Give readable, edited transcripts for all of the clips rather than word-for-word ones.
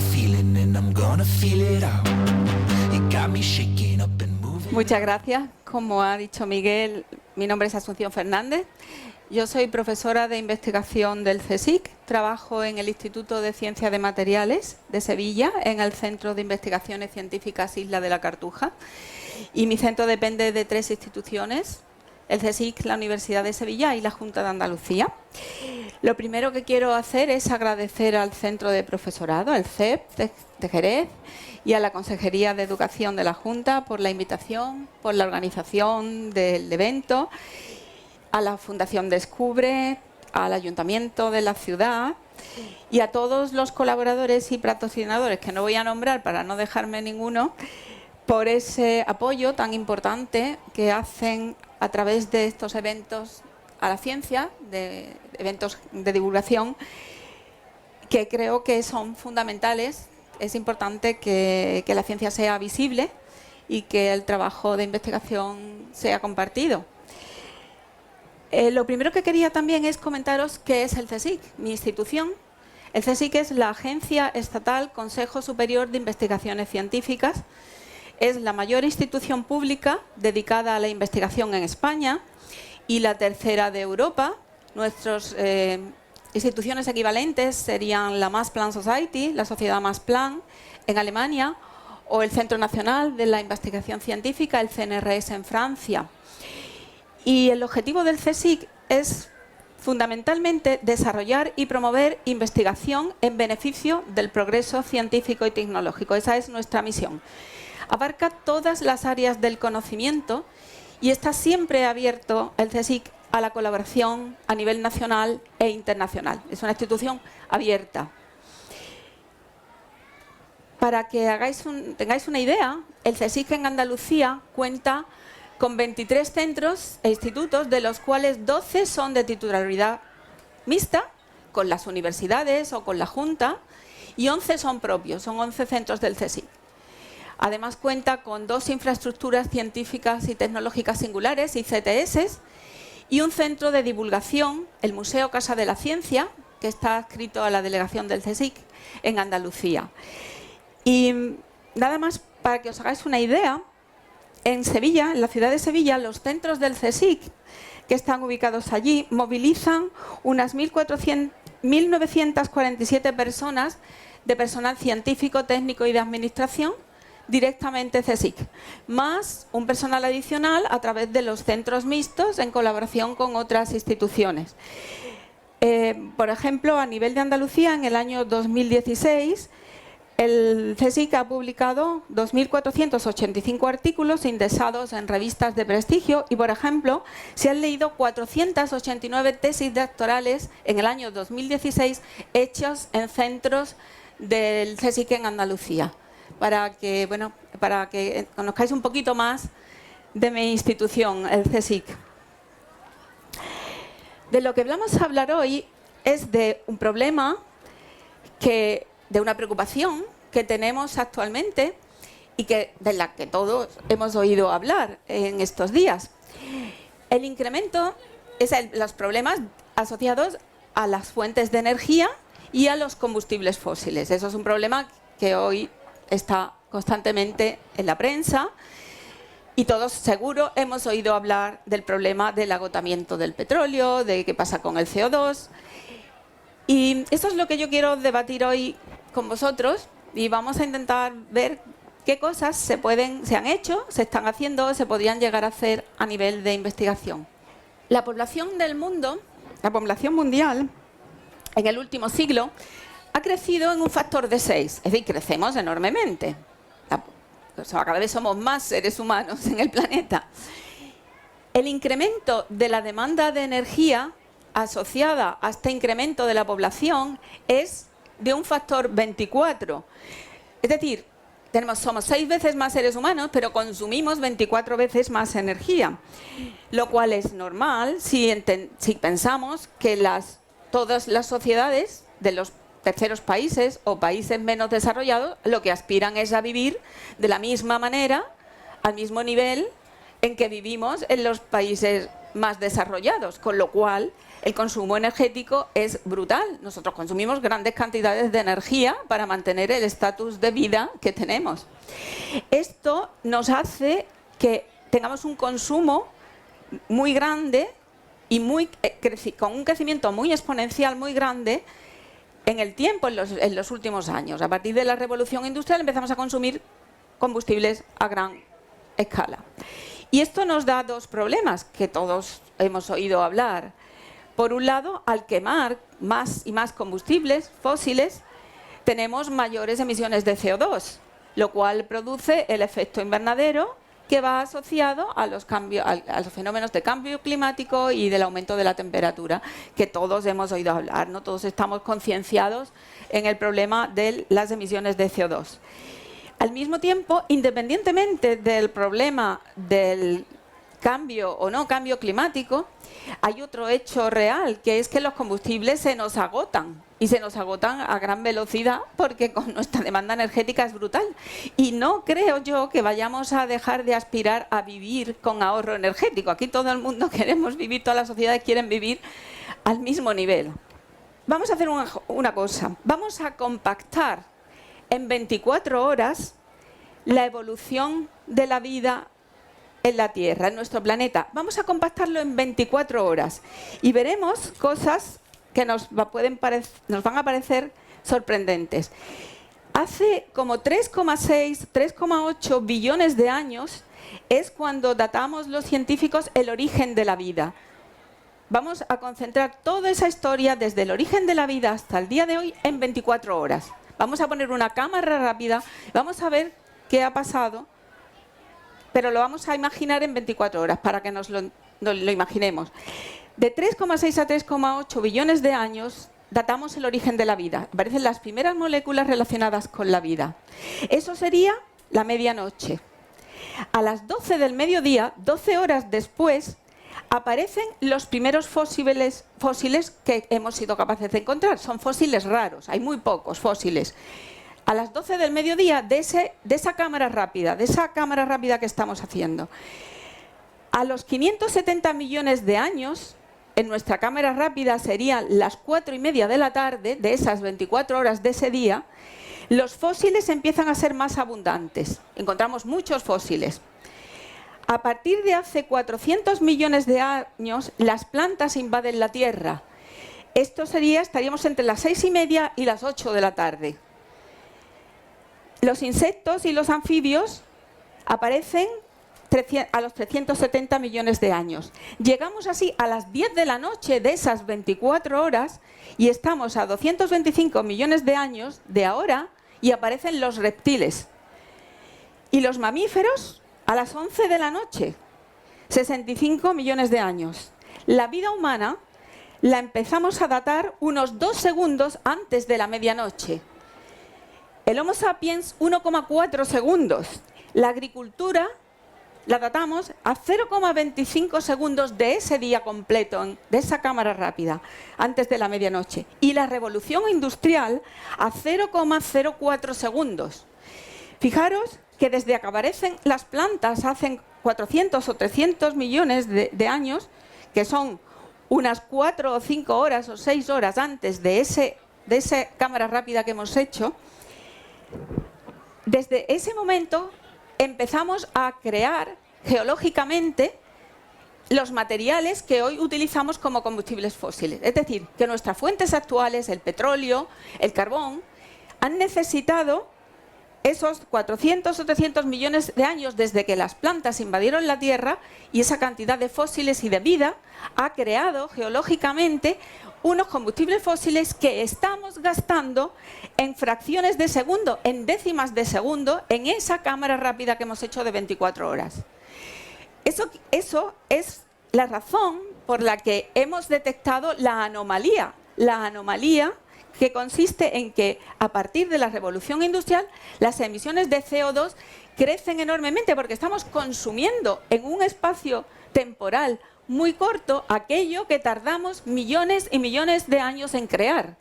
feeling and I'm gonna feel it out. You got me shaking up and moving. Muchas gracias. Como ha dicho Miguel, mi nombre es Asunción Fernández. Yo soy profesora de investigación del CSIC. Trabajo en el Instituto de Ciencias de Materiales de Sevilla, en el Centro de Investigaciones Científicas Isla de la Cartuja. Y mi centro depende de 3 instituciones: el CSIC, la Universidad de Sevilla y la Junta de Andalucía. Lo primero que quiero hacer es agradecer al Centro de Profesorado, al CEP de Jerez, y a la Consejería de Educación de la Junta por la invitación, por la organización del evento, a la Fundación Descubre, al Ayuntamiento de la ciudad y a todos los colaboradores y patrocinadores, que no voy a nombrar para no dejarme ninguno, por ese apoyo tan importante que hacen a través de estos eventos a la ciencia, de eventos de divulgación, que creo que son fundamentales. Es importante que la ciencia sea visible y que el trabajo de investigación sea compartido. Lo primero que quería también es comentaros qué es el CSIC, mi institución. El CSIC es la Agencia Estatal Consejo Superior de Investigaciones Científicas. Es la mayor institución pública dedicada a la investigación en España y la tercera de Europa. Nuestras instituciones equivalentes serían la Max Planck Society, la Sociedad Max Planck en Alemania, o el Centro Nacional de la Investigación Científica, el CNRS en Francia. Y el objetivo del CSIC es fundamentalmente desarrollar y promover investigación en beneficio del progreso científico y tecnológico. Esa es nuestra misión. Abarca todas las áreas del conocimiento y está siempre abierto el CSIC a la colaboración a nivel nacional e internacional. Es una institución abierta. Para que tengáis una idea, el CSIC en Andalucía cuenta con 23 centros e institutos, de los cuales 12 son de titularidad mixta, con las universidades o con la Junta, y 11 son propios, son 11 centros del CSIC. Además cuenta con 2 infraestructuras científicas y tecnológicas singulares, ICTS, y un centro de divulgación, el Museo Casa de la Ciencia, que está adscrito a la delegación del CSIC en Andalucía. Y nada más para que os hagáis una idea, en Sevilla, en la ciudad de Sevilla, los centros del CSIC que están ubicados allí movilizan unas 1.947 personas de personal científico, técnico y de administración directamente CSIC, más un personal adicional a través de los centros mixtos en colaboración con otras instituciones. Por ejemplo, a nivel de Andalucía, en el año 2016, el CSIC ha publicado 2.485 artículos indexados en revistas de prestigio y, por ejemplo, se han leído 489 tesis doctorales en el año 2016 hechas en centros del CSIC en Andalucía, para que conozcáis un poquito más de mi institución, el CSIC. De lo que vamos a hablar hoy es de un problema de una preocupación que tenemos actualmente y de la que todos hemos oído hablar en estos días. El incremento es los problemas asociados a las fuentes de energía y a los combustibles fósiles. Eso es un problema que hoy está constantemente en la prensa y todos seguro hemos oído hablar del problema del agotamiento del petróleo, de qué pasa con el CO2. Y eso es lo que yo quiero debatir hoy con vosotros y vamos a intentar ver qué cosas se han hecho, se están haciendo, se podrían llegar a hacer a nivel de investigación. La población del mundo, la población mundial, en el último siglo, ha crecido en un factor de 6, es decir, crecemos enormemente. Cada vez somos más seres humanos en el planeta. El incremento de la demanda de energía asociada a este incremento de la población es de un factor 24. Es decir, somos 6 veces más seres humanos, pero consumimos 24 veces más energía, lo cual es normal si pensamos que todas las sociedades de los terceros países o países menos desarrollados lo que aspiran es a vivir de la misma manera, al mismo nivel en que vivimos en los países más desarrollados, con lo cual el consumo energético es brutal. Nosotros consumimos grandes cantidades de energía para mantener el estatus de vida que tenemos. Esto nos hace que tengamos un consumo muy grande y con un crecimiento muy exponencial, muy grande, en el tiempo, en los últimos años. A partir de la revolución industrial empezamos a consumir combustibles a gran escala. Y esto nos da dos problemas que todos hemos oído hablar. Por un lado, al quemar más y más combustibles fósiles, tenemos mayores emisiones de CO2, lo cual produce el efecto invernadero que va asociado a los fenómenos de cambio climático y del aumento de la temperatura, que todos hemos oído hablar, ¿no? Todos estamos concienciados en el problema de las emisiones de CO2. Al mismo tiempo, independientemente del problema del cambio o no cambio climático, hay otro hecho real, que es que los combustibles se nos agotan, y se nos agotan a gran velocidad porque con nuestra demanda energética es brutal. Y no creo yo que vayamos a dejar de aspirar a vivir con ahorro energético. Aquí todo el mundo queremos vivir, todas las sociedades quieren vivir al mismo nivel. Vamos a hacer una cosa, vamos a compactar en 24 horas la evolución de la vida en la Tierra, en nuestro planeta. Vamos a compactarlo en 24 horas y veremos cosas que nos van a parecer sorprendentes. Hace como 3,6, 3,8 billones de años es cuando datamos los científicos el origen de la vida. Vamos a concentrar toda esa historia desde el origen de la vida hasta el día de hoy en 24 horas. Vamos a poner una cámara rápida, vamos a ver qué ha pasado, pero lo vamos a imaginar en 24 horas para que nos lo imaginemos. De 3,6 a 3,8 billones de años datamos el origen de la vida. Aparecen las primeras moléculas relacionadas con la vida. Eso sería la medianoche. A las 12 del mediodía, 12 horas después, aparecen los primeros fósiles que hemos sido capaces de encontrar. Son fósiles raros, hay muy pocos fósiles. A las 12 del mediodía de esa cámara rápida, que estamos haciendo. A los 570 millones de años, en nuestra cámara rápida serían las 4:30 de la tarde, de esas 24 horas de ese día, los fósiles empiezan a ser más abundantes. Encontramos muchos fósiles. A partir de hace 400 millones de años, las plantas invaden la Tierra. Esto estaríamos entre las 6:30 y las 8 de la tarde. Los insectos y los anfibios aparecen a los 370 millones de años. Llegamos así a las 10 de la noche de esas 24 horas y estamos a 225 millones de años de ahora y aparecen los reptiles. Y los mamíferos a las 11 de la noche, 65 millones de años. La vida humana la empezamos a datar unos 2 segundos antes de la medianoche. El Homo sapiens 1,4 segundos. La agricultura la datamos a 0,25 segundos de ese día completo, de esa cámara rápida, antes de la medianoche. Y la revolución industrial a 0,04 segundos. Fijaros que desde que aparecen las plantas hace 400 o 300 millones de años, que son unas 4 o 5 horas o 6 horas antes de esa cámara rápida que hemos hecho, desde ese momento empezamos a crear geológicamente los materiales que hoy utilizamos como combustibles fósiles. Es decir, que nuestras fuentes actuales, el petróleo, el carbón, han necesitado esos 400 o 300 millones de años desde que las plantas invadieron la Tierra, y esa cantidad de fósiles y de vida ha creado geológicamente unos combustibles fósiles que estamos gastando en fracciones de segundo, en décimas de segundo, en esa cámara rápida que hemos hecho de 24 horas. Eso es la razón por la que hemos detectado la anomalía que consiste en que a partir de la revolución industrial las emisiones de CO2 crecen enormemente porque estamos consumiendo en un espacio temporal muy corto aquello que tardamos millones y millones de años en crear.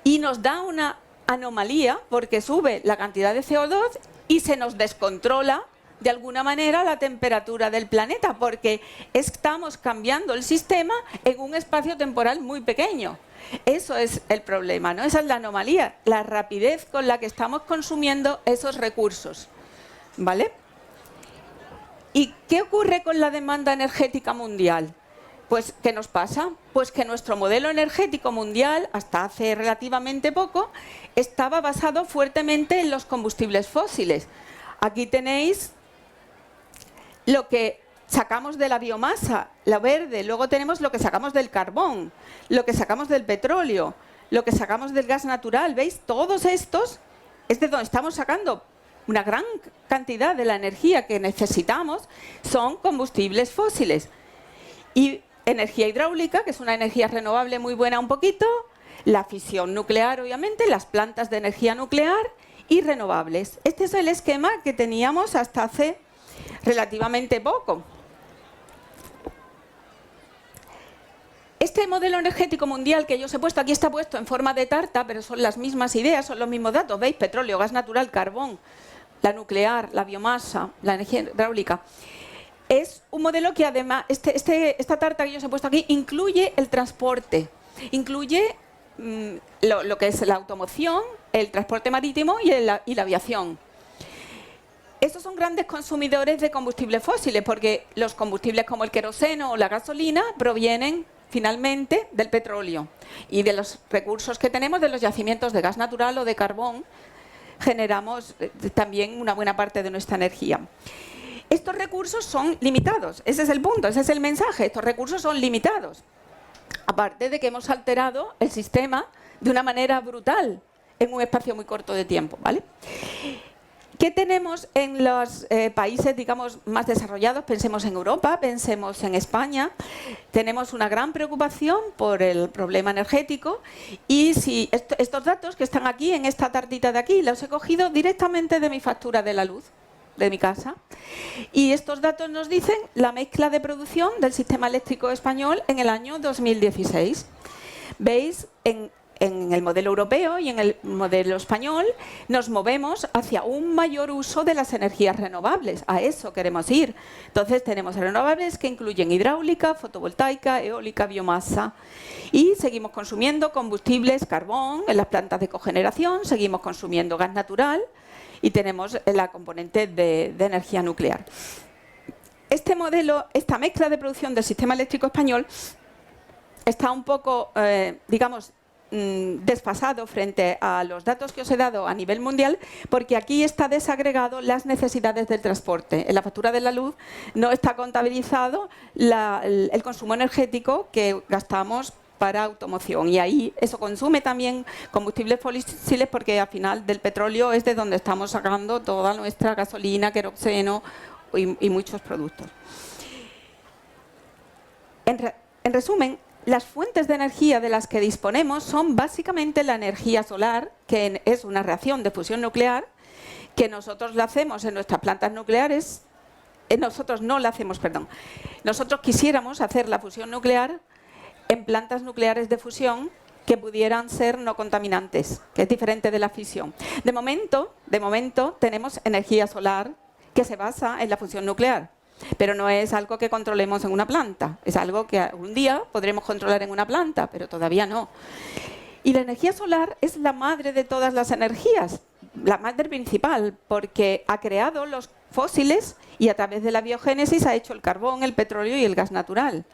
Y nos da una anomalía porque sube la cantidad de CO2 y se nos descontrola de alguna manera la temperatura del planeta, porque estamos cambiando el sistema en un espacio temporal muy pequeño. Eso es el problema, ¿no? Esa es la anomalía, la rapidez con la que estamos consumiendo esos recursos, ¿vale? ¿Y qué ocurre con la demanda energética mundial? Pues, ¿qué nos pasa? Pues que nuestro modelo energético mundial, hasta hace relativamente poco, estaba basado fuertemente en los combustibles fósiles. Aquí tenéis lo que sacamos de la biomasa, lo verde, luego tenemos lo que sacamos del carbón, lo que sacamos del petróleo, lo que sacamos del gas natural, ¿veis? Todos estos es de donde estamos sacando una gran cantidad de la energía que necesitamos, son combustibles fósiles. Y energía hidráulica, que es una energía renovable muy buena un poquito, la fisión nuclear, obviamente, las plantas de energía nuclear y renovables. Este es el esquema que teníamos hasta hace relativamente poco. Este modelo energético mundial que yo os he puesto, aquí está puesto en forma de tarta, pero son las mismas ideas, son los mismos datos. ¿Veis? Petróleo, gas natural, carbón, la nuclear, la biomasa, la energía hidráulica. Es un modelo que además, esta tarta que yo os he puesto aquí, incluye el transporte, incluye lo que es la automoción, el transporte marítimo y la aviación. Estos son grandes consumidores de combustibles fósiles, porque los combustibles como el queroseno o la gasolina provienen finalmente del petróleo y de los recursos que tenemos de los yacimientos de gas natural o de carbón. Generamos también una buena parte de nuestra energía. Estos recursos son limitados, ese es el punto, ese es el mensaje, estos recursos son limitados. Aparte de que hemos alterado el sistema de una manera brutal en un espacio muy corto de tiempo, ¿vale? ¿Qué tenemos en los países, digamos, más desarrollados? Pensemos en Europa, pensemos en España. Tenemos una gran preocupación por el problema energético y si estos datos que están aquí, en esta tartita de aquí, los he cogido directamente de mi factura de la luz, de mi casa. Y estos datos nos dicen la mezcla de producción del sistema eléctrico español en el año 2016. ¿Veis? En el modelo europeo y en el modelo español nos movemos hacia un mayor uso de las energías renovables. A eso queremos ir. Entonces tenemos renovables que incluyen hidráulica, fotovoltaica, eólica, biomasa. Y seguimos consumiendo combustibles, carbón en las plantas de cogeneración, seguimos consumiendo gas natural y tenemos la componente de energía nuclear. Este modelo, esta mezcla de producción del sistema eléctrico español está un poco, digamos, desfasado frente a los datos que os he dado a nivel mundial, porque aquí está desagregado las necesidades del transporte. En la factura de la luz no está contabilizado el consumo energético que gastamos para automoción, y ahí eso consume también combustibles fósiles, porque al final del petróleo es de donde estamos sacando toda nuestra gasolina, queroseno y muchos productos. En resumen, las fuentes de energía de las que disponemos son básicamente la energía solar, que es una reacción de fusión nuclear, que nosotros la hacemos en nuestras plantas nucleares. Nosotros no la hacemos, perdón. Nosotros quisiéramos hacer la fusión nuclear en plantas nucleares de fusión que pudieran ser no contaminantes, que es diferente de la fisión. De momento tenemos energía solar que se basa en la fusión nuclear. Pero no es algo que controlemos en una planta, es algo que algún día podremos controlar en una planta, pero todavía no. Y la energía solar es la madre de todas las energías, la madre principal, porque ha creado los fósiles y a través de la biogénesis ha hecho el carbón, el petróleo y el gas natural.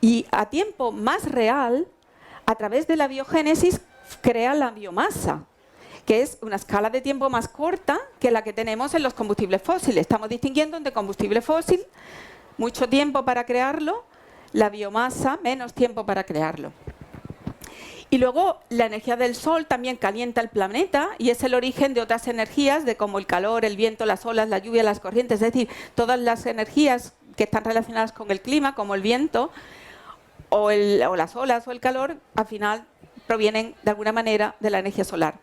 Y a tiempo más real, a través de la biogénesis, crea la biomasa, que es una escala de tiempo más corta que la que tenemos en los combustibles fósiles. Estamos distinguiendo entre combustible fósil, mucho tiempo para crearlo, la biomasa, menos tiempo para crearlo. Y luego la energía del sol también calienta el planeta y es el origen de otras energías, de como el calor, el viento, las olas, la lluvia, las corrientes, es decir, todas las energías que están relacionadas con el clima, como el viento, o las olas o el calor, al final provienen de alguna manera de la energía solar.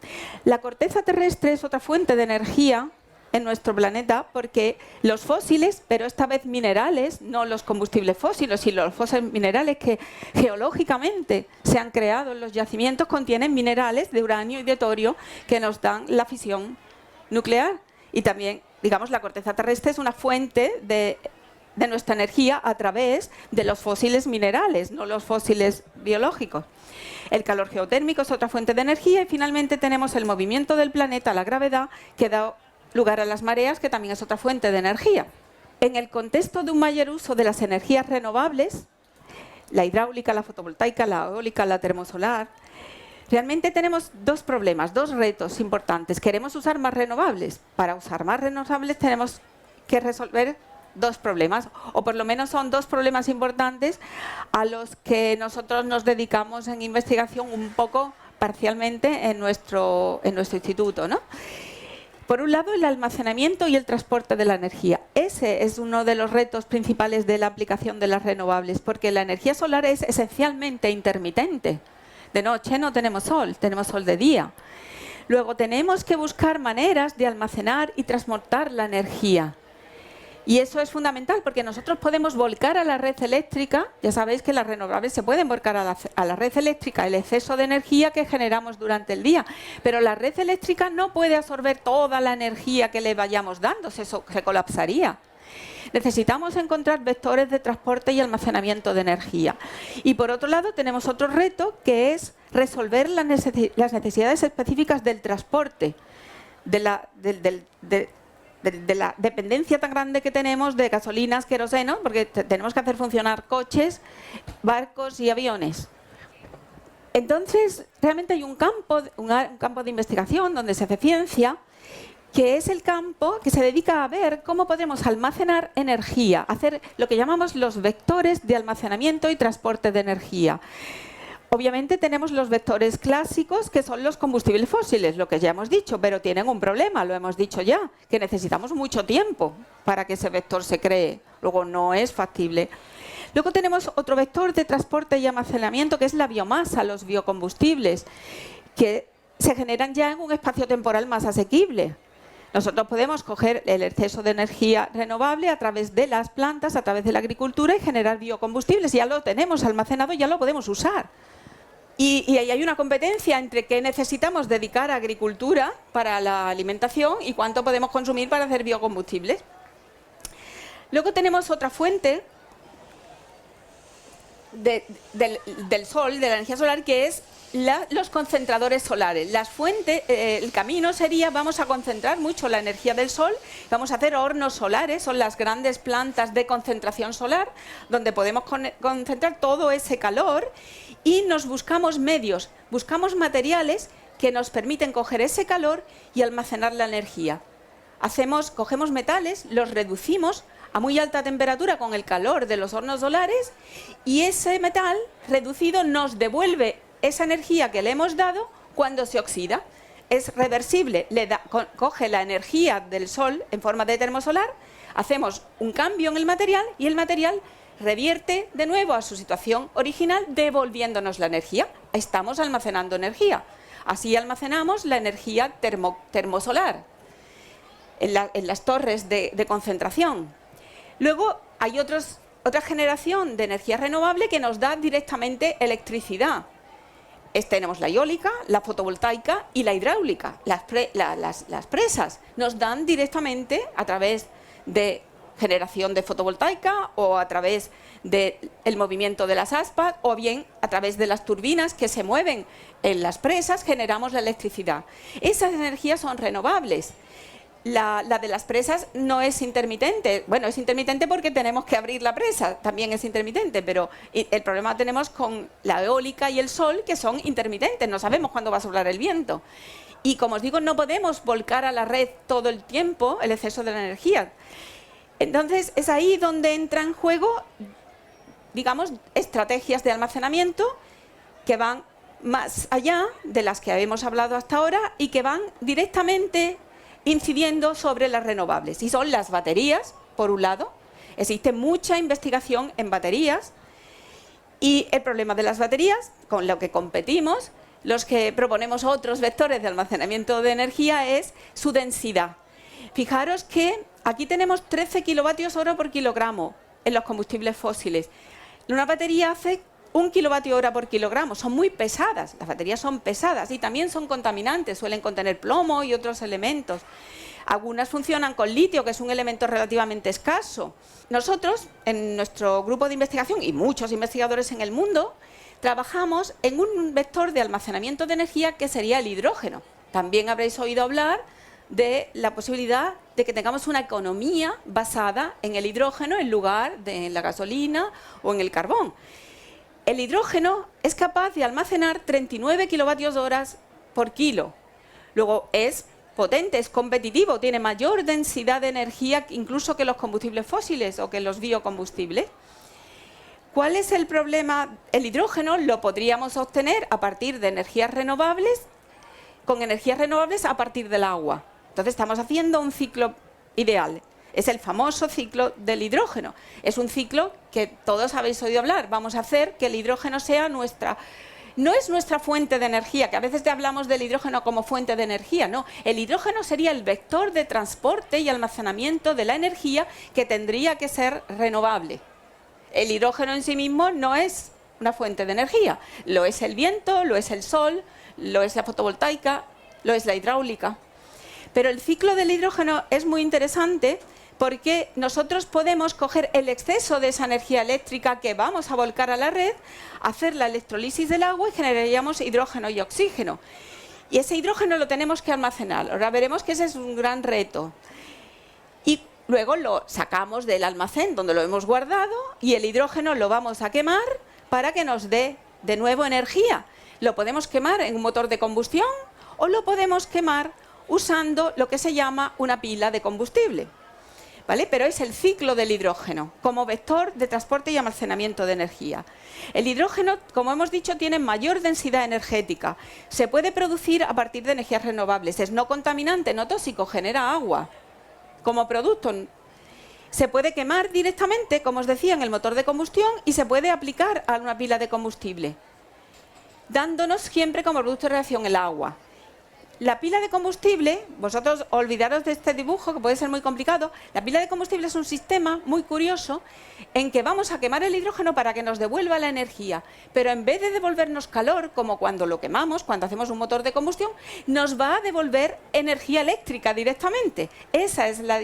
La corteza terrestre es otra fuente de energía en nuestro planeta, porque los fósiles, pero esta vez minerales, no los combustibles fósiles, sino los fósiles minerales que geológicamente se han creado en los yacimientos, contienen minerales de uranio y de torio que nos dan la fisión nuclear y también digamos, la corteza terrestre es una fuente de nuestra energía a través de los fósiles minerales, no los fósiles biológicos. El calor geotérmico es otra fuente de energía y finalmente tenemos el movimiento del planeta, la gravedad, que da lugar a las mareas, que también es otra fuente de energía. En el contexto de un mayor uso de las energías renovables, la hidráulica, la fotovoltaica, la eólica, la termosolar, realmente tenemos dos problemas, dos retos importantes. Queremos usar más renovables. Para usar más renovables tenemos que resolver dos problemas, o por lo menos son dos problemas importantes a los que nosotros nos dedicamos en investigación un poco parcialmente en nuestro instituto, ¿no? Por un lado, el almacenamiento y el transporte de la energía. Ese es uno de los retos principales de la aplicación de las renovables, porque la energía solar es esencialmente intermitente. De noche no tenemos sol de día. Luego tenemos que buscar maneras de almacenar y transportar la energía. Y eso es fundamental porque nosotros podemos volcar a la red eléctrica, ya sabéis que las renovables se pueden volcar a la red eléctrica el exceso de energía que generamos durante el día, pero la red eléctrica no puede absorber toda la energía que le vayamos dando, se colapsaría. Necesitamos encontrar vectores de transporte y almacenamiento de energía. Y por otro lado tenemos otro reto que es resolver las necesidades específicas del transporte, de la dependencia tan grande que tenemos de gasolinas, queroseno, porque tenemos que hacer funcionar coches, barcos y aviones. Entonces, realmente hay un campo de investigación donde se hace ciencia, que es el campo que se dedica a ver cómo podemos almacenar energía, hacer lo que llamamos los vectores de almacenamiento y transporte de energía. Obviamente tenemos los vectores clásicos, que son los combustibles fósiles, lo que ya hemos dicho, pero tienen un problema, lo hemos dicho ya, que necesitamos mucho tiempo para que ese vector se cree, luego no es factible. Luego tenemos otro vector de transporte y almacenamiento, que es la biomasa, los biocombustibles, que se generan ya en un espacio temporal más asequible. Nosotros podemos coger el exceso de energía renovable a través de las plantas, a través de la agricultura y generar biocombustibles. Ya lo tenemos almacenado, ya lo podemos usar. Y ahí hay una competencia entre qué necesitamos dedicar a agricultura para la alimentación y cuánto podemos consumir para hacer biocombustibles. Luego tenemos otra fuente del sol, de la energía solar, que es los concentradores solares. Las fuentes, el camino sería, vamos a concentrar mucho la energía del sol, vamos a hacer hornos solares, son las grandes plantas de concentración solar, donde podemos concentrar todo ese calor y nos buscamos medios, buscamos materiales que nos permiten coger ese calor y almacenar la energía. Cogemos metales, los reducimos a muy alta temperatura con el calor de los hornos solares y ese metal reducido nos devuelve esa energía que le hemos dado cuando se oxida. Es reversible, coge la energía del sol en forma de termosolar, hacemos un cambio en el material y el material revierte de nuevo a su situación original devolviéndonos la energía. Estamos almacenando energía. Así almacenamos la energía termosolar en las torres de concentración. Luego hay otra generación de energía renovable que nos da directamente electricidad. Tenemos la eólica, la fotovoltaica y la hidráulica. Las presas nos dan directamente a través de generación de fotovoltaica o a través del movimiento de las aspas o bien a través de las turbinas que se mueven en las presas generamos la electricidad. Esas energías son renovables. La de las presas no es intermitente. Bueno, es intermitente porque tenemos que abrir la presa, también es intermitente, pero el problema tenemos con la eólica y el sol, que son intermitentes, no sabemos cuándo va a soplar el viento. Y como os digo, no podemos volcar a la red todo el tiempo el exceso de la energía. Entonces, es ahí donde entra en juego, digamos, estrategias de almacenamiento que van más allá de las que hemos hablado hasta ahora y que van directamente incidiendo sobre las renovables. Y son las baterías, por un lado. Existe mucha investigación en baterías y el problema de las baterías, con lo que competimos, los que proponemos otros vectores de almacenamiento de energía, es su densidad. Fijaros que aquí tenemos 13 kilovatios hora por kilogramo en los combustibles fósiles. Una batería hace 1 kWh por kilogramo. Son muy pesadas, las baterías son pesadas y también son contaminantes, suelen contener plomo y otros elementos. Algunas funcionan con litio, que es un elemento relativamente escaso. Nosotros, en nuestro grupo de investigación, y muchos investigadores en el mundo, trabajamos en un vector de almacenamiento de energía que sería el hidrógeno. También habréis oído hablar de la posibilidad de que tengamos una economía basada en el hidrógeno en lugar de en la gasolina o en el carbón. El hidrógeno es capaz de almacenar 39 kWh por kilo. Luego es potente, es competitivo, tiene mayor densidad de energía incluso que los combustibles fósiles o que los biocombustibles. ¿Cuál es el problema? El hidrógeno lo podríamos obtener a partir de energías renovables, con energías renovables a partir del agua. Entonces estamos haciendo un ciclo ideal. Es el famoso ciclo del hidrógeno. Es un ciclo que todos habéis oído hablar. Vamos a hacer que el hidrógeno sea no es nuestra fuente de energía, que a veces hablamos del hidrógeno como fuente de energía, no. El hidrógeno sería el vector de transporte y almacenamiento de la energía que tendría que ser renovable. El hidrógeno en sí mismo no es una fuente de energía. Lo es el viento, lo es el sol, lo es la fotovoltaica, lo es la hidráulica. Pero el ciclo del hidrógeno es muy interesante porque nosotros podemos coger el exceso de esa energía eléctrica que vamos a volcar a la red, hacer la electrolisis del agua y generaríamos hidrógeno y oxígeno. Y ese hidrógeno lo tenemos que almacenar. Ahora veremos que ese es un gran reto. Y luego lo sacamos del almacén donde lo hemos guardado y el hidrógeno lo vamos a quemar para que nos dé de nuevo energía. Lo podemos quemar en un motor de combustión o lo podemos quemar usando lo que se llama una pila de combustible. ¿Vale? Pero es el ciclo del hidrógeno como vector de transporte y almacenamiento de energía. El hidrógeno, como hemos dicho, tiene mayor densidad energética. Se puede producir a partir de energías renovables. Es no contaminante, no tóxico, genera agua como producto. Se puede quemar directamente, como os decía, en el motor de combustión y se puede aplicar a una pila de combustible, dándonos siempre como producto de reacción el agua. La pila de combustible, vosotros olvidaros de este dibujo que puede ser muy complicado, la pila de combustible es un sistema muy curioso en que vamos a quemar el hidrógeno para que nos devuelva la energía, pero en vez de devolvernos calor, como cuando lo quemamos, cuando hacemos un motor de combustión, nos va a devolver energía eléctrica directamente. Esa es la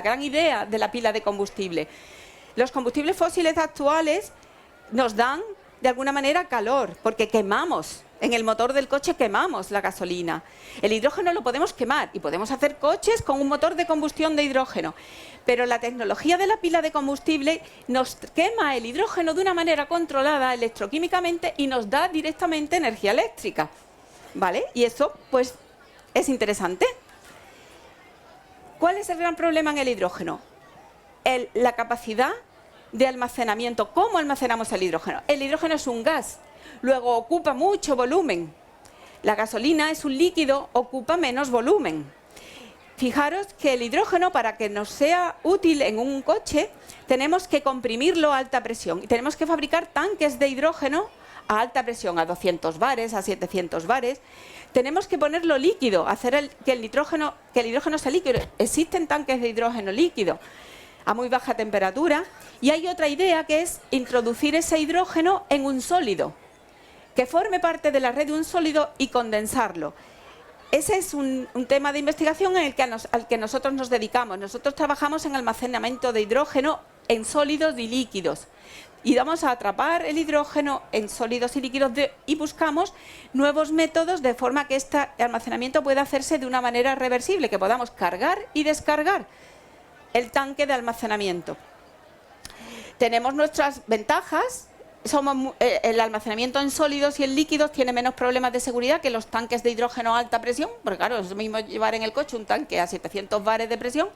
gran idea de la pila de combustible. Los combustibles fósiles actuales nos dan de alguna manera calor, porque quemamos. En el motor del coche quemamos la gasolina. El hidrógeno lo podemos quemar y podemos hacer coches con un motor de combustión de hidrógeno. Pero la tecnología de la pila de combustible nos quema el hidrógeno de una manera controlada electroquímicamente y nos da directamente energía eléctrica. ¿Vale? Y eso, pues, es interesante. ¿Cuál es el gran problema en el hidrógeno? La capacidad de almacenamiento. ¿Cómo almacenamos el hidrógeno? El hidrógeno es un gas. Luego ocupa mucho volumen. La gasolina es un líquido, ocupa menos volumen. Fijaros que el hidrógeno, para que nos sea útil en un coche, tenemos que comprimirlo a alta presión. Y tenemos que fabricar tanques de hidrógeno a alta presión, a 200 bares, a 700 bares. Tenemos que ponerlo líquido, hacer que el hidrógeno sea líquido. Existen tanques de hidrógeno líquido a muy baja temperatura. Y hay otra idea que es introducir ese hidrógeno en un sólido, que forme parte de la red de un sólido y condensarlo. Ese es un tema de investigación al que nosotros nos dedicamos. Nosotros trabajamos en almacenamiento de hidrógeno en sólidos y líquidos. Y vamos a atrapar el hidrógeno en sólidos y líquidos y buscamos nuevos métodos de forma que este almacenamiento pueda hacerse de una manera reversible, que podamos cargar y descargar el tanque de almacenamiento. Tenemos nuestras ventajas. El almacenamiento en sólidos y en líquidos tiene menos problemas de seguridad que los tanques de hidrógeno a alta presión, porque claro, es lo mismo llevar en el coche un tanque a 700 bares de presión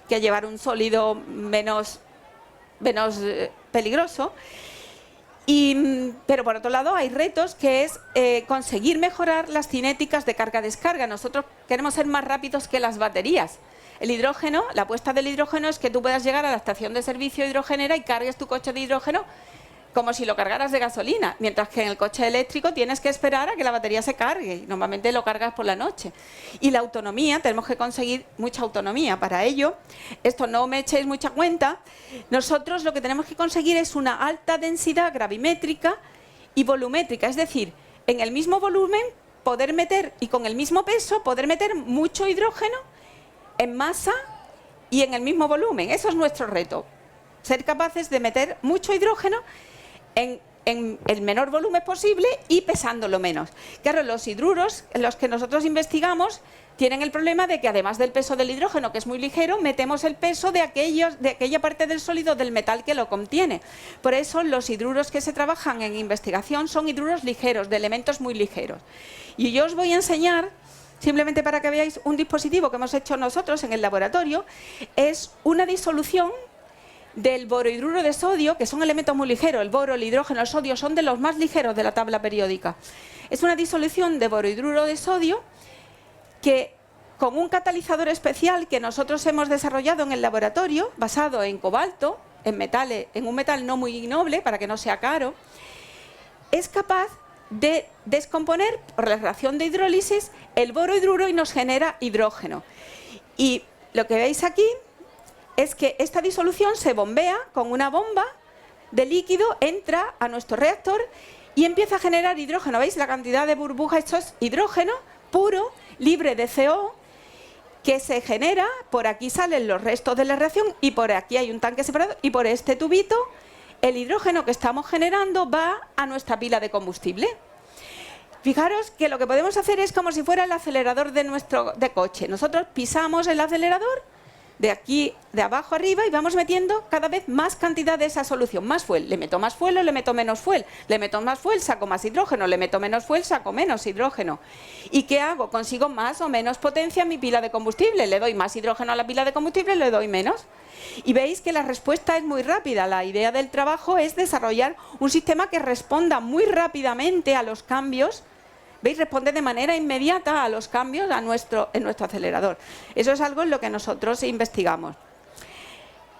que llevar un sólido menos peligroso. Pero por otro lado hay retos que es conseguir mejorar las cinéticas de carga-descarga. Nosotros queremos ser más rápidos que las baterías. El hidrógeno, la apuesta del hidrógeno es que tú puedas llegar a la estación de servicio hidrogenera y cargues tu coche de hidrógeno como si lo cargaras de gasolina, mientras que en el coche eléctrico tienes que esperar a que la batería se cargue, y normalmente lo cargas por la noche. Y la autonomía, tenemos que conseguir mucha autonomía. Para ello, esto no me echéis mucha cuenta, nosotros lo que tenemos que conseguir es una alta densidad gravimétrica y volumétrica, es decir, en el mismo volumen poder meter, y con el mismo peso, poder meter mucho hidrógeno en masa y en el mismo volumen. Eso es nuestro reto, ser capaces de meter mucho hidrógeno en el menor volumen posible y pesándolo menos. Claro, los hidruros, en los que nosotros investigamos, tienen el problema de que además del peso del hidrógeno, que es muy ligero, metemos el peso de aquella parte del sólido, del metal que lo contiene. Por eso los hidruros que se trabajan en investigación son hidruros ligeros, de elementos muy ligeros. Y yo os voy a enseñar, simplemente para que veáis, un dispositivo que hemos hecho nosotros en el laboratorio. Es una disolución del borohidruro de sodio, que son elementos muy ligeros. El boro, el hidrógeno, el sodio son de los más ligeros de la tabla periódica. Es una disolución de borohidruro de sodio que, con un catalizador especial que nosotros hemos desarrollado en el laboratorio, basado en cobalto, en un metal no muy noble, para que no sea caro, es capaz de descomponer, por la reacción de hidrólisis, el borohidruro y nos genera hidrógeno. Y lo que veis aquí es que esta disolución se bombea con una bomba de líquido, entra a nuestro reactor y empieza a generar hidrógeno. ¿Veis la cantidad de burbujas? Esto es hidrógeno puro, libre de CO, que se genera, por aquí salen los restos de la reacción y por aquí hay un tanque separado, y por este tubito el hidrógeno que estamos generando va a nuestra pila de combustible. Fijaros que lo que podemos hacer es como si fuera el acelerador de coche. Nosotros pisamos el acelerador de aquí, de abajo arriba, y vamos metiendo cada vez más cantidad de esa solución. Más fuel, le meto más fuel o le meto menos fuel. Le meto más fuel, saco más hidrógeno. Le meto menos fuel, saco menos hidrógeno. ¿Y qué hago? Consigo más o menos potencia en mi pila de combustible. Le doy más hidrógeno a la pila de combustible, le doy menos. Y veis que la respuesta es muy rápida. La idea del trabajo es desarrollar un sistema que responda muy rápidamente a los cambios. ¿Veis? Responde de manera inmediata a los cambios en nuestro acelerador. Eso es algo en lo que nosotros investigamos.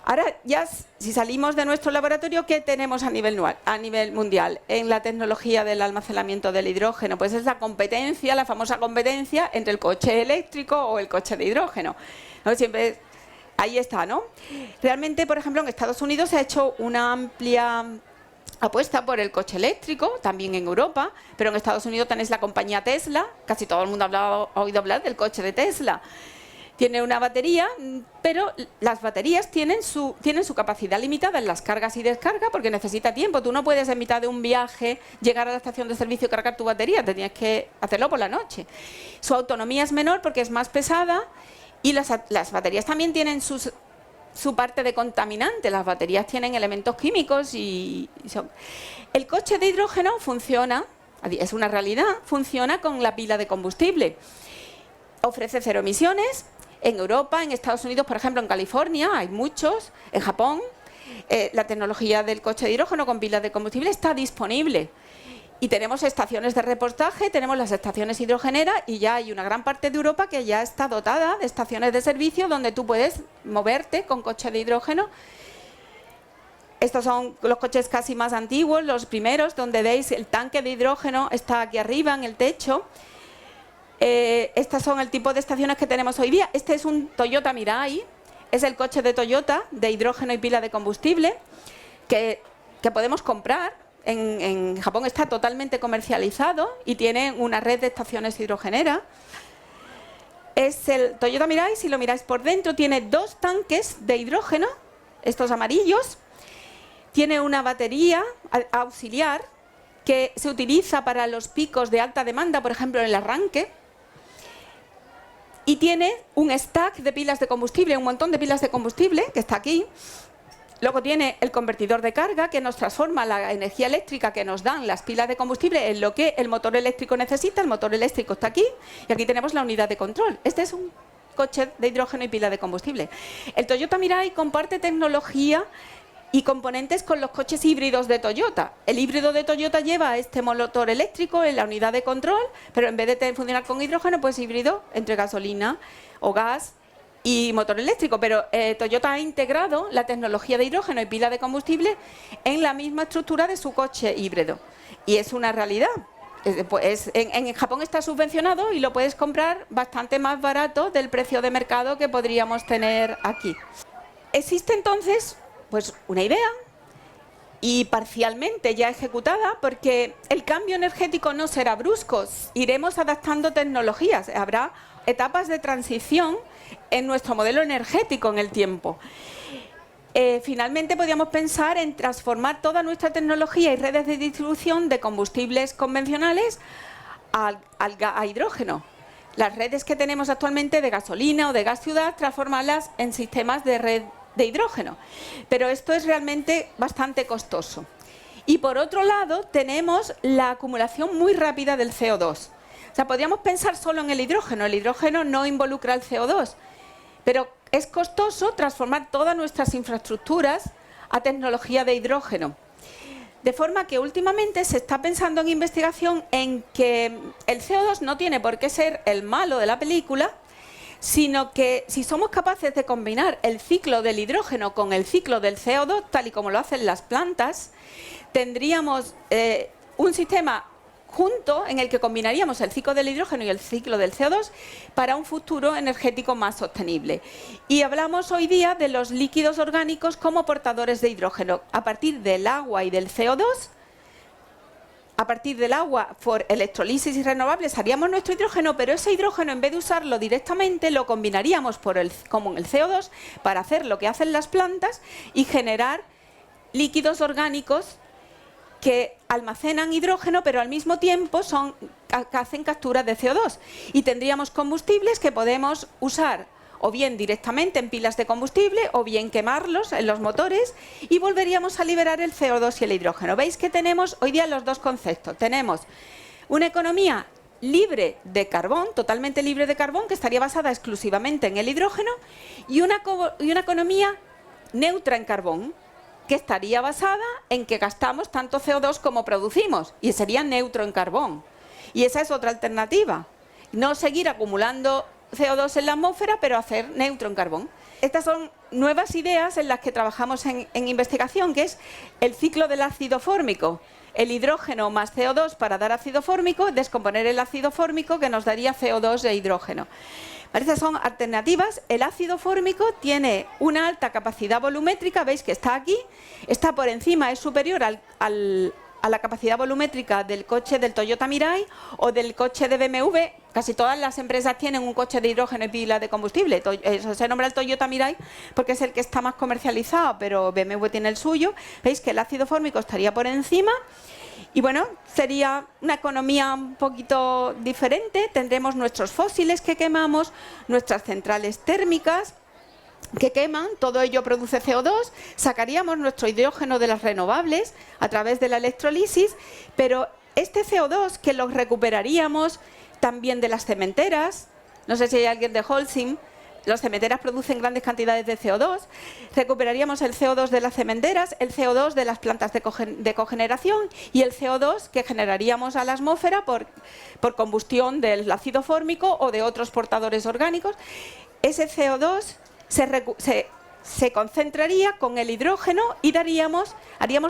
Ahora, ya si salimos de nuestro laboratorio, ¿qué tenemos a nivel mundial en la tecnología del almacenamiento del hidrógeno? Pues es la competencia, la famosa competencia entre el coche eléctrico o el coche de hidrógeno, ¿no? Siempre ahí está, ¿no? Realmente, por ejemplo, en Estados Unidos se ha hecho una amplia apuesta por el coche eléctrico, también en Europa, pero en Estados Unidos tenéis la compañía Tesla. Casi todo el mundo ha oído hablar del coche de Tesla. Tiene una batería, pero las baterías tienen su capacidad limitada en las cargas y descargas, porque necesita tiempo. Tú no puedes en mitad de un viaje llegar a la estación de servicio y cargar tu batería, te tienes que hacerlo por la noche. Su autonomía es menor porque es más pesada, y las baterías también tienen su parte de contaminante. Las baterías tienen elementos químicos El coche de hidrógeno funciona, es una realidad, funciona con la pila de combustible. Ofrece cero emisiones. En Europa, en Estados Unidos, por ejemplo, en California hay muchos. En Japón, la tecnología del coche de hidrógeno con pilas de combustible está disponible. Y tenemos estaciones de repostaje, tenemos las estaciones hidrogeneras, y ya hay una gran parte de Europa que ya está dotada de estaciones de servicio donde tú puedes moverte con coche de hidrógeno. Estos son los coches casi más antiguos, los primeros, donde veis el tanque de hidrógeno está aquí arriba en el techo. Estas son el tipo de estaciones que tenemos hoy día. Este es un Toyota Mirai, es el coche de Toyota de hidrógeno y pila de combustible que podemos comprar. En Japón está totalmente comercializado y tiene una red de estaciones hidrogeneras. Es el Toyota Mirai. Si lo miráis por dentro, tiene dos tanques de hidrógeno, estos amarillos. Tiene una batería auxiliar que se utiliza para los picos de alta demanda, por ejemplo en el arranque. Y tiene un stack de pilas de combustible, un montón de pilas de combustible que está aquí. Luego tiene el convertidor de carga, que nos transforma la energía eléctrica que nos dan las pilas de combustible en lo que el motor eléctrico necesita. El motor eléctrico está aquí, y aquí tenemos la unidad de control. Este es un coche de hidrógeno y pila de combustible. El Toyota Mirai comparte tecnología y componentes con los coches híbridos de Toyota. El híbrido de Toyota lleva este motor eléctrico en la unidad de control, pero en vez de funcionar con hidrógeno, pues híbrido entre gasolina o gas y motor eléctrico, pero Toyota ha integrado la tecnología de hidrógeno y pila de combustible en la misma estructura de su coche híbrido. Y es una realidad. En Japón está subvencionado y lo puedes comprar bastante más barato del precio de mercado que podríamos tener aquí. Existe entonces pues una idea y parcialmente ya ejecutada, porque el cambio energético no será brusco, iremos adaptando tecnologías, habrá etapas de transición en nuestro modelo energético en el tiempo. Finalmente podríamos pensar en transformar toda nuestra tecnología y redes de distribución de combustibles convencionales a hidrógeno. Las redes que tenemos actualmente de gasolina o de gas ciudad, transformarlas en sistemas de red de hidrógeno. Pero esto es realmente bastante costoso. Y por otro lado tenemos la acumulación muy rápida del CO2. O sea, podríamos pensar solo en el hidrógeno no involucra el CO2, pero es costoso transformar todas nuestras infraestructuras a tecnología de hidrógeno. De forma que últimamente se está pensando en investigación en que el CO2 no tiene por qué ser el malo de la película, sino que si somos capaces de combinar el ciclo del hidrógeno con el ciclo del CO2, tal y como lo hacen las plantas, tendríamos un sistema junto en el que combinaríamos el ciclo del hidrógeno y el ciclo del CO2 para un futuro energético más sostenible. Y hablamos hoy día de los líquidos orgánicos como portadores de hidrógeno. A partir del agua y del CO2, a partir del agua por electrolisis y renovables haríamos nuestro hidrógeno, pero ese hidrógeno en vez de usarlo directamente lo combinaríamos como en el CO2 para hacer lo que hacen las plantas y generar líquidos orgánicos que almacenan hidrógeno, pero al mismo tiempo hacen captura de CO2. Y tendríamos combustibles que podemos usar o bien directamente en pilas de combustible o bien quemarlos en los motores y volveríamos a liberar el CO2 y el hidrógeno. Veis que tenemos hoy día los dos conceptos. Tenemos una economía libre de carbón, totalmente libre de carbón, que estaría basada exclusivamente en el hidrógeno, y una economía neutra en carbón, que estaría basada en que gastamos tanto CO2 como producimos, y sería neutro en carbón. Y esa es otra alternativa, no seguir acumulando CO2 en la atmósfera, pero hacer neutro en carbón. Estas son nuevas ideas en las que trabajamos en investigación, que es el ciclo del ácido fórmico. El hidrógeno más CO2 para dar ácido fórmico, descomponer el ácido fórmico que nos daría CO2 e hidrógeno. Estas son alternativas. El ácido fórmico tiene una alta capacidad volumétrica, veis que está aquí, está por encima, es superior a la capacidad volumétrica del coche del Toyota Mirai o del coche de BMW. Casi todas las empresas tienen un coche de hidrógeno y pila de combustible. Eso se nombra el Toyota Mirai porque es el que está más comercializado, pero BMW tiene el suyo. Veis que el ácido fórmico estaría por encima. Y bueno, sería una economía un poquito diferente. Tendremos nuestros fósiles que quemamos, nuestras centrales térmicas que queman, todo ello produce CO2, sacaríamos nuestro hidrógeno de las renovables a través de la electrolisis, pero este CO2 que lo recuperaríamos también de las cementeras, no sé si hay alguien de Holcim, las cementeras producen grandes cantidades de CO2, recuperaríamos el CO2 de las cementeras, el CO2 de las plantas de cogeneración y el CO2 que generaríamos a la atmósfera por combustión del ácido fórmico o de otros portadores orgánicos. Ese CO2 se concentraría con el hidrógeno y haríamos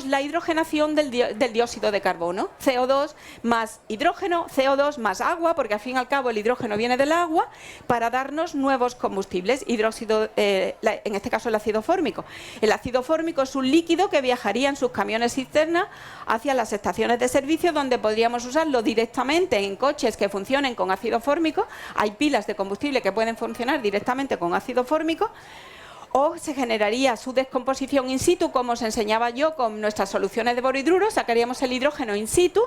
la hidrogenación del dióxido de carbono. CO2 más hidrógeno, CO2 más agua, porque al fin y al cabo el hidrógeno viene del agua, para darnos nuevos combustibles, en este caso el ácido fórmico. El ácido fórmico es un líquido que viajaría en sus camiones cisterna hacia las estaciones de servicio, donde podríamos usarlo directamente en coches que funcionen con ácido fórmico. Hay pilas de combustible que pueden funcionar directamente con ácido fórmico, o se generaría su descomposición in situ, como os enseñaba yo con nuestras soluciones de boro hidruro, sacaríamos el hidrógeno in situ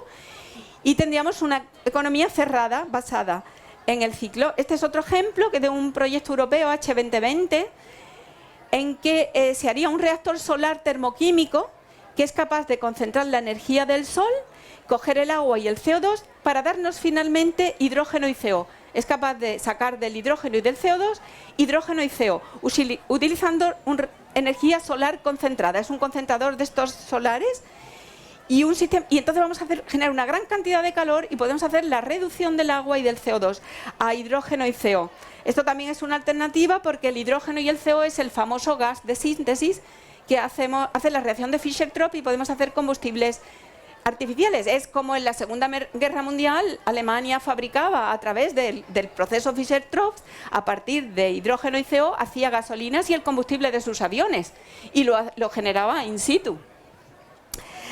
y tendríamos una economía cerrada basada en el ciclo. Este es otro ejemplo de un proyecto europeo H2020 en que se haría un reactor solar termoquímico que es capaz de concentrar la energía del sol, coger el agua y el CO2 para darnos finalmente hidrógeno y CO. Es capaz de sacar del hidrógeno y del CO2 hidrógeno y CO, utilizando energía solar concentrada. Es un concentrador de estos solares y entonces vamos a generar una gran cantidad de calor y podemos hacer la reducción del agua y del CO2 a hidrógeno y CO. Esto también es una alternativa porque el hidrógeno y el CO es el famoso gas de síntesis que hace la reacción de Fischer-Tropsch y podemos hacer combustibles artificiales. Es como en la Segunda Guerra Mundial Alemania fabricaba a través del proceso Fischer-Tropsch, a partir de hidrógeno y CO, hacía gasolinas y el combustible de sus aviones y lo generaba in situ.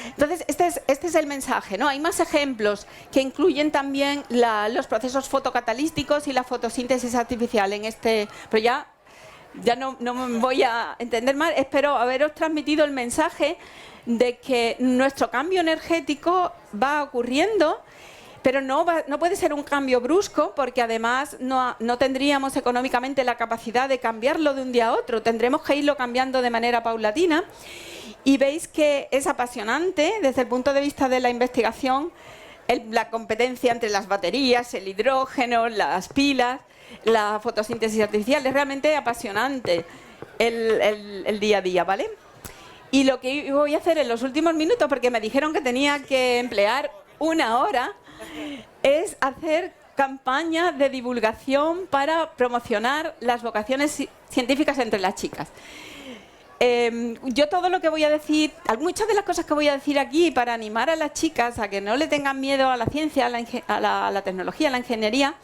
Entonces, este es el mensaje, ¿no? Hay más ejemplos que incluyen también los procesos fotocatalísticos y la fotosíntesis artificial en este... Pero ya no me voy a entender mal. Espero haberos transmitido el mensaje de que nuestro cambio energético va ocurriendo, pero no puede ser un cambio brusco, porque además no tendríamos económicamente la capacidad de cambiarlo de un día a otro. Tendremos que irlo cambiando de manera paulatina. Y veis que es apasionante desde el punto de vista de la investigación, la competencia entre las baterías, el hidrógeno, las pilas, la fotosíntesis artificial. Es realmente apasionante el día a día, ¿vale? Y lo que voy a hacer en los últimos minutos, porque me dijeron que tenía que emplear 1 hora, es hacer campaña de divulgación para promocionar las vocaciones científicas entre las chicas. Yo todo lo que voy a decir, muchas de las cosas que voy a decir aquí para animar a las chicas a que no le tengan miedo a la ciencia, a la tecnología, a la ingeniería,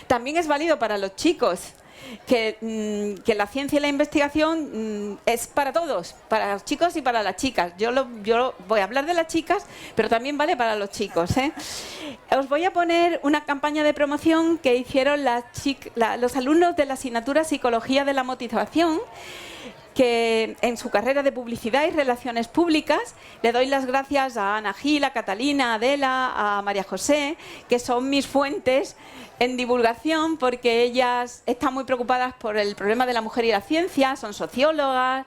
también es válido para los chicos. Que la ciencia y la investigación es para todos, para los chicos y para las chicas. Yo voy a hablar de las chicas, pero también vale para los chicos, ¿eh? Os voy a poner una campaña de promoción que hicieron los alumnos de la asignatura Psicología de la Motivación, que en su carrera de publicidad y relaciones públicas. Le doy las gracias a Ana Gil, a Catalina, a Adela, a María José, que son mis fuentes en divulgación, porque ellas están muy preocupadas por el problema de la mujer y la ciencia, son sociólogas,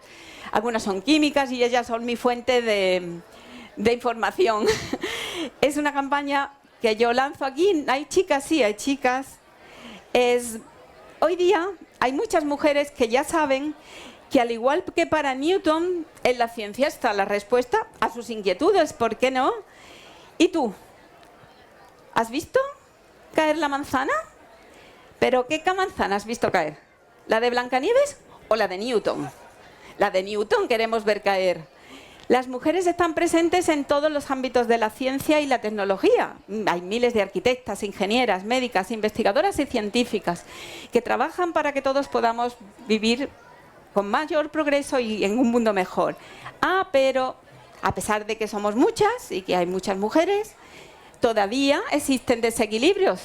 algunas son químicas y ellas son mi fuente de información. Es una campaña que yo lanzo aquí. ¿Hay chicas? Sí, hay chicas. Hoy día hay muchas mujeres que ya saben que, al igual que para Newton, en la ciencia está la respuesta a sus inquietudes, ¿por qué no? ¿Y tú? ¿Has visto caer la manzana? ¿Pero qué manzana has visto caer? ¿La de Blancanieves o la de Newton? La de Newton queremos ver caer. Las mujeres están presentes en todos los ámbitos de la ciencia y la tecnología. Hay miles de arquitectas, ingenieras, médicas, investigadoras y científicas que trabajan para que todos podamos vivir con mayor progreso y en un mundo mejor. Pero a pesar de que somos muchas y que hay muchas mujeres, todavía existen desequilibrios.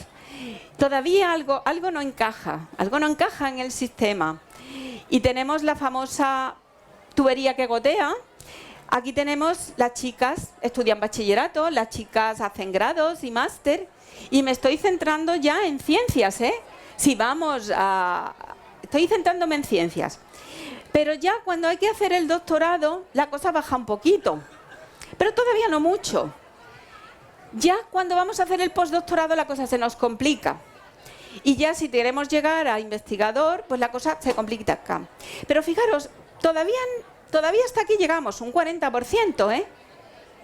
Todavía algo no encaja en el sistema. Y tenemos la famosa tubería que gotea. Aquí tenemos las chicas estudian bachillerato, las chicas hacen grados y máster, y me estoy centrando ya en ciencias, ¿eh? Estoy centrándome en ciencias. Pero ya cuando hay que hacer el doctorado, la cosa baja un poquito. Pero todavía no mucho. Ya cuando vamos a hacer el postdoctorado, la cosa se nos complica. Y ya si queremos llegar a investigador, pues la cosa se complica acá. Pero fijaros, todavía hasta aquí llegamos, un 40%,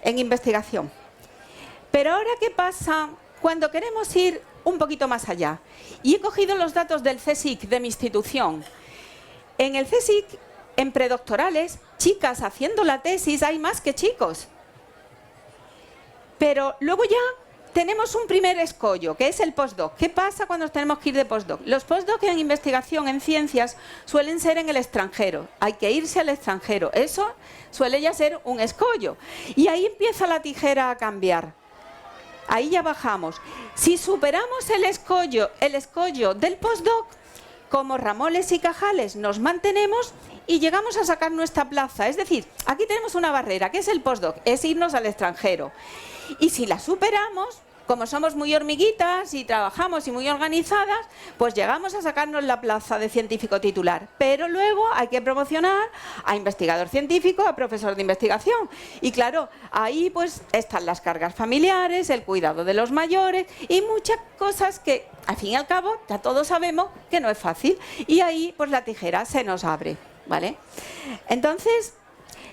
en investigación. Pero ahora, ¿qué pasa cuando queremos ir un poquito más allá? Y he cogido los datos del CSIC, de mi institución. En el CSIC, en predoctorales, chicas haciendo la tesis, hay más que chicos. Pero luego ya tenemos un primer escollo, que es el postdoc. ¿Qué pasa cuando nos tenemos que ir de postdoc? Los postdoc en investigación, en ciencias, suelen ser en el extranjero. Hay que irse al extranjero. Eso suele ya ser un escollo. Y ahí empieza la tijera a cambiar. Ahí ya bajamos. Si superamos el escollo del postdoc, como Ramoles y Cajales nos mantenemos y llegamos a sacar nuestra plaza. Es decir, aquí tenemos una barrera, que es el postdoc, es irnos al extranjero. Y si la superamos, como somos muy hormiguitas y trabajamos y muy organizadas, pues llegamos a sacarnos la plaza de científico titular. Pero luego hay que promocionar a investigador científico, a profesor de investigación. Y claro, ahí pues están las cargas familiares, el cuidado de los mayores y muchas cosas que, al fin y al cabo, ya todos sabemos que no es fácil. Y ahí pues la tijera se nos abre, ¿vale? Entonces,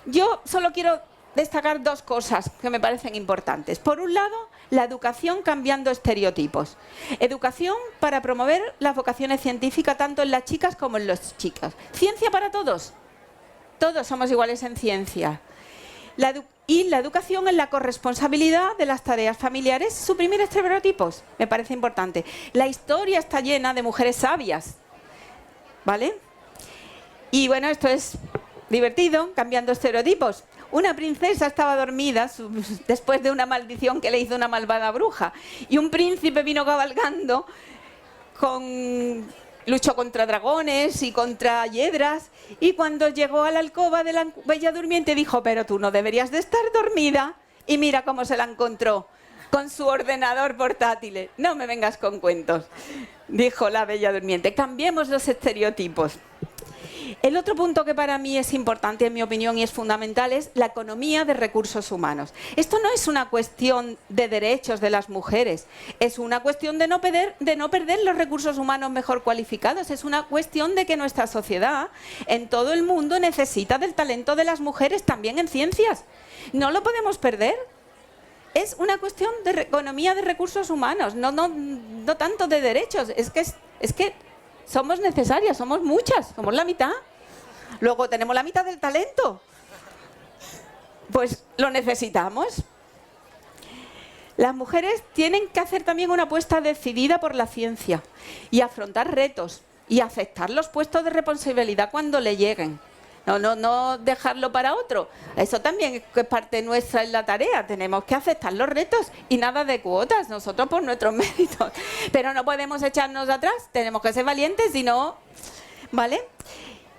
yo solo quiero destacar dos cosas que me parecen importantes. Por un lado, la educación cambiando estereotipos. Educación para promover las vocaciones científicas tanto en las chicas como en los chicos. Ciencia para todos. Todos somos iguales en ciencia. Y la educación en la corresponsabilidad de las tareas familiares, suprimir estereotipos, me parece importante. La historia está llena de mujeres sabias, ¿vale? Y bueno, esto es divertido, cambiando estereotipos. Una princesa estaba dormida después de una maldición que le hizo una malvada bruja. Y un príncipe vino cabalgando luchó contra dragones y contra hiedras, y cuando llegó a la alcoba de la Bella Durmiente dijo: pero tú no deberías de estar dormida. Y mira cómo se la encontró, con su ordenador portátil. No me vengas con cuentos, dijo la Bella Durmiente. Cambiemos los estereotipos. El otro punto que para mí es importante, en mi opinión, y es fundamental, es la economía de recursos humanos. Esto no es una cuestión de derechos de las mujeres, es una cuestión de no perder los recursos humanos mejor cualificados, es una cuestión de que nuestra sociedad en todo el mundo necesita del talento de las mujeres también en ciencias. No lo podemos perder. Es una cuestión de economía de recursos humanos, no tanto de derechos. Es que somos necesarias, somos muchas, somos la mitad. Luego tenemos la mitad del talento. Pues lo necesitamos. Las mujeres tienen que hacer también una apuesta decidida por la ciencia y afrontar retos y aceptar los puestos de responsabilidad cuando le lleguen. No dejarlo para otro. Eso también es parte nuestra en la tarea. Tenemos que aceptar los retos y nada de cuotas, nosotros por nuestros méritos. Pero no podemos echarnos atrás, tenemos que ser valientes y no... ¿Vale?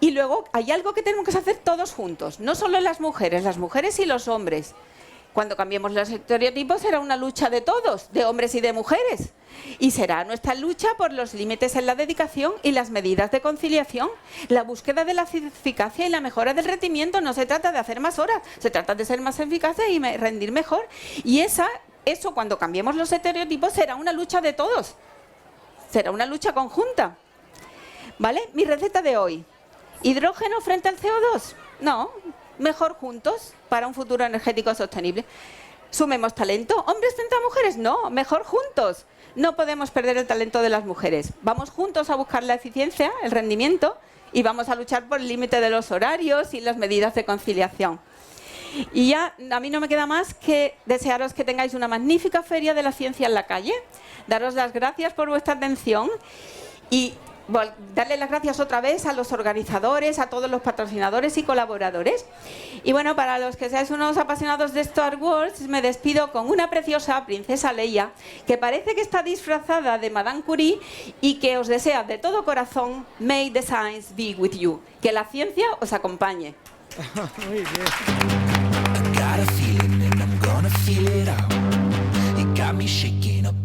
Y luego hay algo que tenemos que hacer todos juntos, no solo las mujeres y los hombres. Cuando cambiemos los estereotipos será una lucha de todos, de hombres y de mujeres. Y será nuestra lucha por los límites en la dedicación y las medidas de conciliación. La búsqueda de la eficacia y la mejora del rendimiento. No se trata de hacer más horas, se trata de ser más eficaces y rendir mejor. Y eso cuando cambiemos los estereotipos será una lucha de todos. Será una lucha conjunta. ¿Vale? Mi receta de hoy. ¿Hidrógeno frente al CO2? No. Mejor juntos para un futuro energético sostenible. ¿Sumemos talento? ¿Hombres frente a mujeres? No, mejor juntos. No podemos perder el talento de las mujeres. Vamos juntos a buscar la eficiencia, el rendimiento, y vamos a luchar por el límite de los horarios y las medidas de conciliación. Y ya a mí no me queda más que desearos que tengáis una magnífica feria de la ciencia en la calle, daros las gracias por vuestra atención y darle las gracias otra vez a los organizadores, a todos los patrocinadores y colaboradores. Y bueno, para los que seáis unos apasionados de Star Wars, me despido con una preciosa princesa Leia, que parece que está disfrazada de Madame Curie y que os desea de todo corazón: May the science be with you. Que la ciencia os acompañe. Muy bien. I got a feeling and I'm gonna feel it out. It got me shaking up